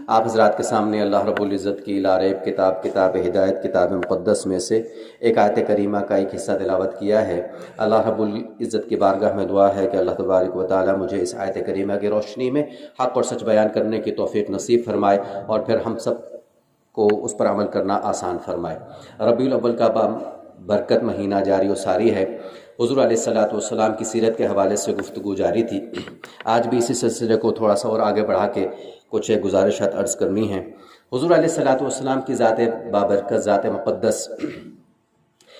آپ حضرات کے سامنے اللہ رب العزت کی لاریب کتاب ہدایت کتاب مقدس میں سے ایک آیت کریمہ کا ایک حصہ تلاوت کیا ہے۔ اللہ رب العزت کی بارگاہ میں دعا ہے کہ اللہ تبارک و تعالی مجھے اس آیت کریمہ کی روشنی میں حق اور سچ بیان کرنے کی توفیق نصیب فرمائے اور پھر ہم سب کو اس پر عمل کرنا آسان فرمائے۔ ربیع الاول کا برکت مہینہ جاری و ساری ہے۔ حضور علیہ السلام کی سیرت کے حوالے سے گفتگو جاری تھی۔ آج بھی اسی سلسلے کو تھوڑا سا اور آگے بڑھا کے کچھ گزارشات عرض کرنی ہیں۔ حضور علیہ السلام کی ذات بابرکت، ذات مقدس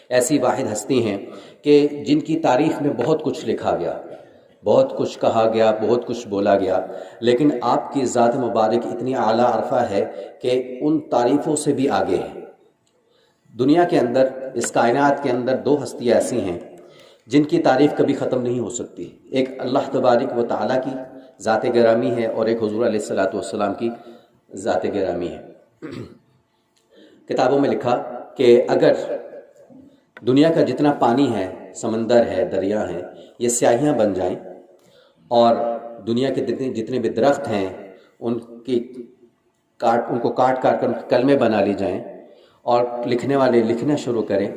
ایسی واحد ہستی ہیں کہ جن کی تعریف میں بہت کچھ لکھا گیا، بہت کچھ کہا گیا، بہت کچھ بولا گیا، لیکن آپ کی ذات مبارک اتنی اعلیٰ عرفہ ہے کہ ان تعریفوں سے بھی آگے ہے۔ دنیا کے اندر، اس کائنات کے اندر دو ہستیاں ایسی ہیں جن کی تعریف کبھی ختم نہیں ہو سکتی۔ ایک اللہ تبارک و تعالیٰ کی ذات گرامی ہے اور ایک حضور علیہ السلام کی ذات گرامی ہے۔ کتابوں میں لکھا کہ اگر دنیا کا جتنا پانی ہے، سمندر ہے، دریا ہیں، یہ سیاہیاں بن جائیں اور دنیا کے جتنے بھی درخت ہیں ان کو کاٹ کر کلمے بنا لی جائیں اور لکھنے والے لکھنا شروع کریں،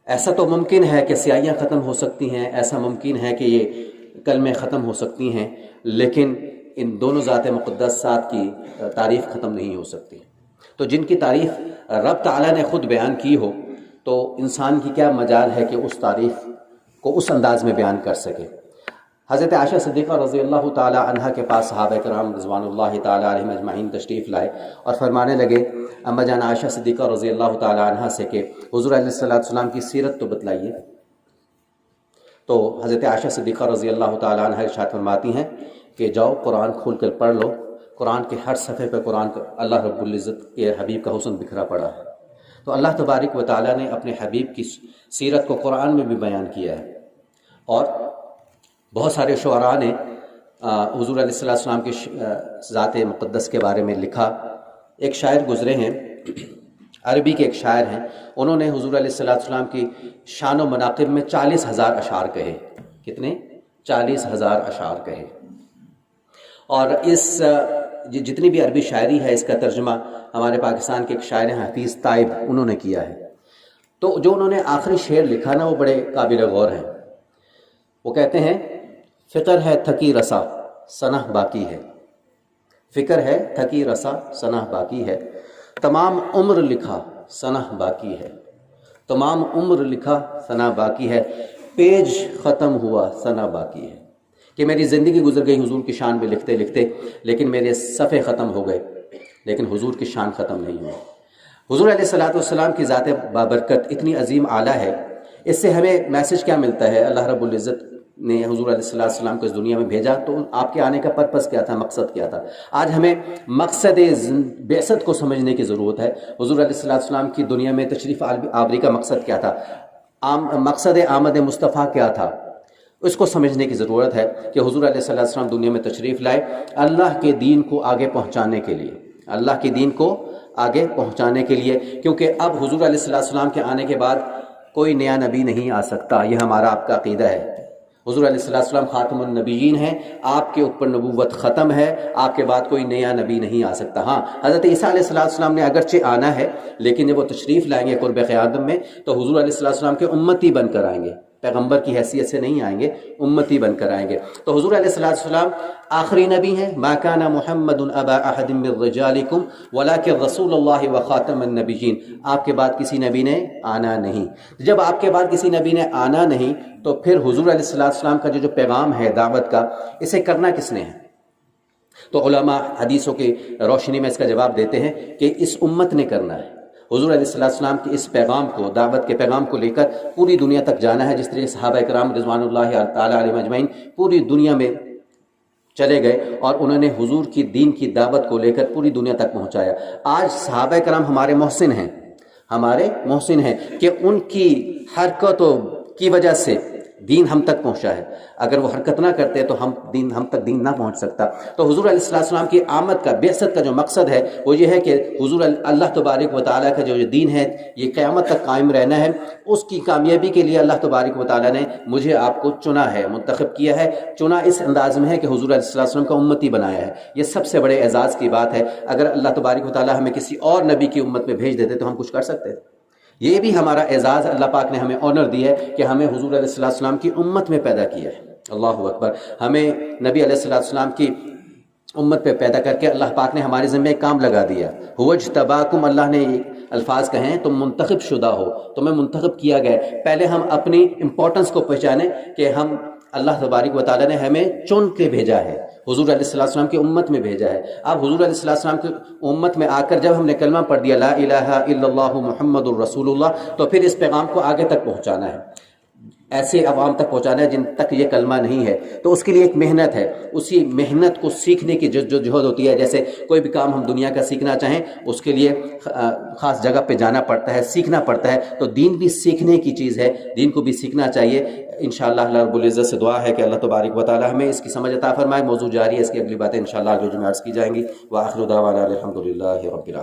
ایسا تو ممکن ہے کہ سیاہیاں ختم ہو سکتی ہیں، ایسا ممکن ہے کہ یہ کلمے ختم ہو سکتی ہیں، لیکن ان دونوں ذات مقدسات کی تعریف ختم نہیں ہو سکتی۔ تو جن کی تعریف رب تعالیٰ نے خود بیان کی ہو تو انسان کی کیا مجال ہے کہ اس تعریف کو اس انداز میں بیان کر سکے۔ حضرت عائشہ صدیقہ رضی اللہ تعالیٰ عنہ کے پاس صحابہ کرام رضوان اللہ تعالیٰ علیہم اجمعین تشریف لائے اور فرمانے لگے اما جان عائشہ صدیقہ رضی اللہ تعالیٰ عنہ سے کہ حضور علیہ السلام کی سیرت تو بتلائیے۔ تو حضرت عائشہ صدیقہ رضی اللہ تعالیٰ عنہ ارشاد فرماتی ہیں کہ جاؤ قرآن کھول کر پڑھ لو، قرآن کے ہر صفحے پہ قرآن کا اللہ رب العزت کے حبیب کا حسن بکھرا پڑا ہے۔ تو اللہ تبارک و تعالیٰ نے اپنے حبیب کی سیرت کو قرآن میں بھی بیان کیا ہے، اور بہت سارے شعراء نے حضور علیہ السلام کی ذات مقدس کے بارے میں لکھا۔ ایک شاعر گزرے ہیں، عربی کے ایک شاعر ہیں، انہوں نے حضور علیہ السلام کی شان و مناقب میں 40,000 اشعار کہے۔ کتنے؟ 40,000 اشعار کہے۔ اور اس جتنی بھی عربی شاعری ہے اس کا ترجمہ ہمارے پاکستان کے ایک شاعر ہیں حفیظ طائب، انہوں نے کیا ہے۔ تو جو انہوں نے آخری شعر لکھا نا وہ بڑے قابل غور ہیں۔ وہ کہتے ہیں فکر ہے تھکی رسا سنہ باقی ہے، فکر ہے تھکی رسا سنہ باقی ہے، تمام عمر لکھا سنہ باقی ہے، تمام عمر لکھا سنہ باقی ہے، پیج ختم ہوا سنہ باقی ہے۔ کہ میری زندگی گزر گئی حضور کی شان میں لکھتے لکھتے، لیکن میرے صفحے ختم ہو گئے، لیکن حضور کی شان ختم نہیں ہوئی۔ حضور علیہ السلام کی ذات بابرکت اتنی عظیم اعلیٰ ہے، اس سے ہمیں میسج کیا ملتا ہے؟ اللہ رب العزت نے حضور علیہ السلام کو اس دنیا میں بھیجا تو آپ کے آنے کا پرپس کیا تھا، مقصد کیا تھا؟ آج ہمیں مقصد بعثت کو سمجھنے کی ضرورت ہے۔ حضور علیہ السلام کی دنیا میں تشریف آوری کا مقصد کیا تھا، مقصد آمد مصطفیٰ کیا تھا، اس کو سمجھنے کی ضرورت ہے کہ حضور علیہ السلام دنیا میں تشریف لائے اللہ کے دین کو آگے پہنچانے کے لیے، اللہ کے دین کو آگے پہنچانے کے لیے، کیونکہ اب حضور علیہ السلام کے آنے کے بعد کوئی نیا نبی نہیں آ سکتا، یہ ہمارا آپ کا عقیدہ ہے۔ حضور علیہ السلام خاتم النبیین ہیں، آپ کے اوپر نبوت ختم ہے، آپ کے بعد کوئی نیا نبی نہیں آ سکتا۔ ہاں، حضرت عیسیٰ علیہ السلام نے اگرچہ آنا ہے، لیکن جب وہ تشریف لائیں گے قرب قیامت میں تو حضور علیہ السلام کے امتی بن کر آئیں گے، پیغمبر کی حیثیت سے نہیں آئیں گے، امتی بن کر آئیں گے۔ تو حضور علیہ السلام آخری نبی ہیں۔ ما کان محمد ابا احد من رجالکم ولکن رسول اللہ وخاتم النبیین، آپ کے بعد کسی نبی نے آنا نہیں۔ جب آپ کے بعد کسی نبی نے آنا نہیں تو پھر حضور علیہ السلام کا جو پیغام ہے دعوت کا، اسے کرنا کس نے ہے؟ تو علماء حدیثوں کی روشنی میں اس کا جواب دیتے ہیں کہ اس امت نے کرنا ہے۔ حضور علیہ السلام کے اس پیغام کو، دعوت کے پیغام کو لے کر پوری دنیا تک جانا ہے، جس طرح صحابہ کرام رضوان اللہ تعالیٰ علیہم اجمعین پوری دنیا میں چلے گئے اور انہوں نے حضور کی دین کی دعوت کو لے کر پوری دنیا تک پہنچایا۔ آج صحابہ کرام ہمارے محسن ہیں، ہمارے محسن ہیں کہ ان کی حرکتوں کی وجہ سے دین ہم تک پہنچا ہے، اگر وہ حرکت نہ کرتے تو ہم تک دین نہ پہنچ سکتا۔ تو حضور علیہ السلام کی آمد کا، بعثت کا جو مقصد ہے وہ یہ ہے کہ حضور اللہ تبارک و تعالیٰ کا جو دین ہے یہ قیامت تک قائم رہنا ہے۔ اس کی کامیابی کے لیے اللہ تبارک و تعالیٰ نے مجھے آپ کو چنا ہے، منتخب کیا ہے۔ چنا اس انداز میں ہے کہ حضور علیہ السلام کا امتی بنایا ہے، یہ سب سے بڑے اعزاز کی بات ہے۔ اگر اللہ تبارک و تعالیٰ ہمیں کسی اور نبی کی امت میں بھیج دیتے تو ہم کچھ کر سکتے تھے؟ یہ بھی ہمارا اعزاز، اللہ پاک نے ہمیں آنر دی ہے کہ ہمیں حضور علیہ السلام کی امت میں پیدا کیا ہے۔ اللہ اکبر، ہمیں نبی علیہ السلام کی امت پہ پیدا کر کے اللہ پاک نے ہمارے ذمہ ایک کام لگا دیا، هو اجتباکم، اللہ نے الفاظ کہیں تم منتخب شدہ ہو، تمہیں منتخب کیا گیا۔ پہلے ہم اپنی امپورٹنس کو پہچانیں کہ ہم، اللہ تبارک و تعالیٰ نے ہمیں چن کے بھیجا ہے، حضور علیہ السلام کی امت میں بھیجا ہے۔ اب حضور علیہ السلام کی امت میں آ کر جب ہم نے کلمہ پڑھ دیا لا الہ الا اللہ محمد الرسول اللہ، تو پھر اس پیغام کو آگے تک پہنچانا ہے، ایسے عوام تک پہنچانا ہے جن تک یہ کلمہ نہیں ہے۔ تو اس کے لیے ایک محنت ہے، اسی محنت کو سیکھنے کی جو جہد ہوتی ہے، جیسے کوئی بھی کام ہم دنیا کا سیکھنا چاہیں اس کے لیے خاص جگہ پہ جانا پڑتا ہے، سیکھنا پڑتا ہے، تو دین بھی سیکھنے کی چیز ہے، دین کو بھی سیکھنا چاہیے۔ انشاءاللہ اللہ رب العزت سے دعا ہے کہ اللہ تبارک و تعالی ہمیں اس کی سمجھ عطا فرمائے۔ موضوع جاری ہے، اس کی اگلی باتیں انشاءاللہ اگلی جمعہ عرض کی جائیں گی۔ وآخر دعوانا الحمدللہ رب العالمین۔